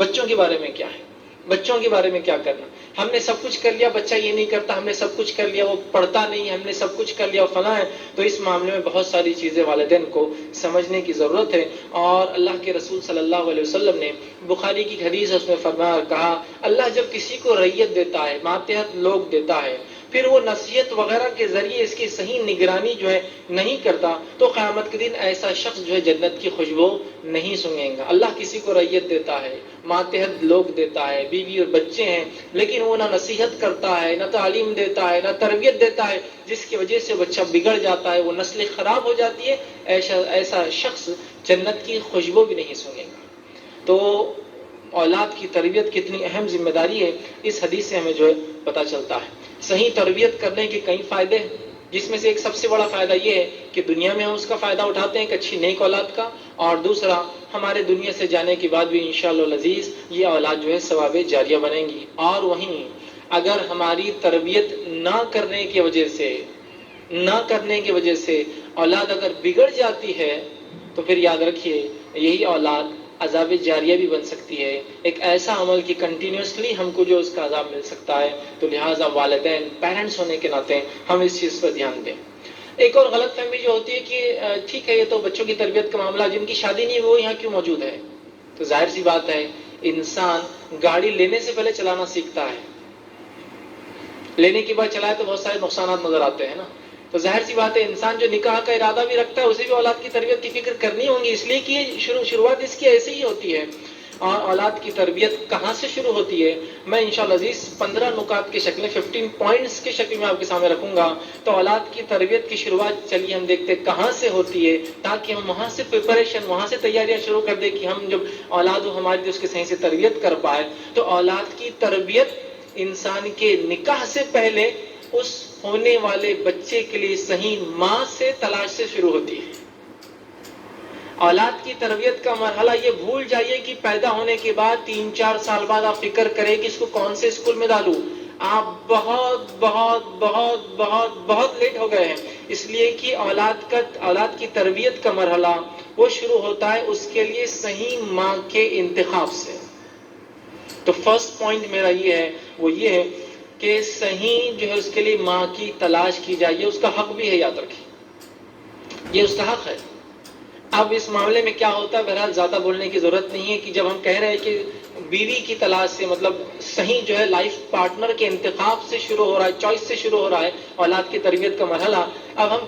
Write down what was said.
بچوں کے بارے میں کیا ہے، بچوں کے بارے میں کیا کرنا. ہم نے سب کچھ کر لیا، بچہ یہ نہیں کرتا، ہم نے سب کچھ کر لیا، وہ پڑھتا نہیں، ہم نے سب کچھ کر لیا، فلاں ہے. تو اس معاملے میں بہت ساری چیزیں والدین کو سمجھنے کی ضرورت ہے. اور اللہ کے رسول صلی اللہ علیہ وسلم نے بخاری کی حدیث اس میں فرمایا اور کہا، اللہ جب کسی کو رعیت دیتا ہے، ماتحت لوگ دیتا ہے، پھر وہ نصیحت وغیرہ کے ذریعے اس کی صحیح نگرانی جو ہے نہیں کرتا، تو قیامت کے دن ایسا شخص جو ہے جنت کی خوشبو نہیں سونگے گا. اللہ کسی کو رعیت دیتا ہے، ماتحت لوگ دیتا ہے، بیوی اور بچے ہیں، لیکن وہ نہ نصیحت کرتا ہے، نہ تعلیم دیتا ہے، نہ تربیت دیتا ہے، جس کی وجہ سے بچہ بگڑ جاتا ہے، وہ نسل خراب ہو جاتی ہے. ایسا شخص جنت کی خوشبو بھی نہیں سونگے گا. تو اولاد کی تربیت کتنی اہم ذمہ داری ہے، اس حدیث سے ہمیں جو ہے پتہ چلتا ہے. صحیح تربیت کرنے کے کئی فائدے ہیں، جس میں سے ایک سب سے بڑا فائدہ یہ ہے کہ دنیا میں ہم اس کا فائدہ اٹھاتے ہیں، ایک اچھی نیک اولاد کا، اور دوسرا ہمارے دنیا سے جانے کے بعد بھی انشاءاللہ العزیز یہ اولاد جو ہے ثواب جاریہ بنیں گی. اور وہیں اگر ہماری تربیت نہ کرنے کی وجہ سے اولاد اگر بگڑ جاتی ہے، تو پھر یاد رکھیے یہی اولاد عذاب جاریہ بھی بن سکتی ہے، ایک ایسا عمل کہ کنٹینیوسلی ہم کو جو اس کا عذاب مل سکتا ہے. تو لہٰذا والدین، پیرنٹس ہونے کے ناطے ہم اس چیز پر دھیان دیں. ایک اور غلط فہمی جو ہوتی ہے کہ ٹھیک ہے یہ تو بچوں کی تربیت کا معاملہ، جن کی شادی نہیں وہ یہاں کیوں موجود ہے؟ تو ظاہر سی بات ہے، انسان گاڑی لینے سے پہلے چلانا سیکھتا ہے، لینے کے بعد چلائے تو بہت سارے نقصانات نظر آتے ہیں نا. تو ظاہر سی بات ہے انسان جو نکاح کا ارادہ بھی رکھتا ہے اسے بھی اولاد کی تربیت کی فکر کرنی ہوگی، اس لیے کہ شروعات اس کی ایسے ہی ہوتی ہے. اور اولاد کی تربیت کہاں سے شروع ہوتی ہے، میں انشاءاللہ عزیز 15 نکات کی شکل میں 15 پوائنٹس کی شکل میں آپ کے سامنے رکھوں گا. تو اولاد کی تربیت کی شروعات چلیے ہم دیکھتے کہاں سے ہوتی ہے، تاکہ ہم وہاں سے پریپریشن، وہاں سے تیاریاں شروع کر دیں کہ ہم جب اولاد ہو ہماری اس کی صحیح سے تربیت کر پائے. تو اولاد کی تربیت انسان کے نکاح سے پہلے اس ہونے والے بچے کے لیے صحیح ماں سے تلاش سے شروع ہوتی ہے. اولاد کی تربیت کا مرحلہ یہ بھول جائیے کہ پیدا ہونے کے بعد 3-4 سال بعد آپ فکر کریں کہ اس کو کون سے اسکول میں ڈالوں. آپ بہت بہت بہت بہت بہت لیٹ ہو گئے ہیں، اس لیے کہ اولاد کی تربیت کا مرحلہ وہ شروع ہوتا ہے اس کے لیے صحیح ماں کے انتخاب سے. تو فرسٹ پوائنٹ میرا یہ ہے، وہ یہ ہے کہ صحیح جو ہے اس کے لیے ماں کی تلاش کی جائے، اس کا حق بھی ہے، یاد رکھیں یہ اس کا حق ہے. اب اس معاملے میں کیا ہوتا ہے، بہرحال زیادہ بولنے کی ضرورت نہیں ہے کہ جب ہم کہہ رہے ہیں کہ بیوی کی تلاش سے مطلب صحیح جو ہے لائف پارٹنر کے انتخاب سے شروع ہو رہا ہے، چوائس سے شروع ہو رہا ہے اولاد کی تربیت کا مرحلہ. اب ہم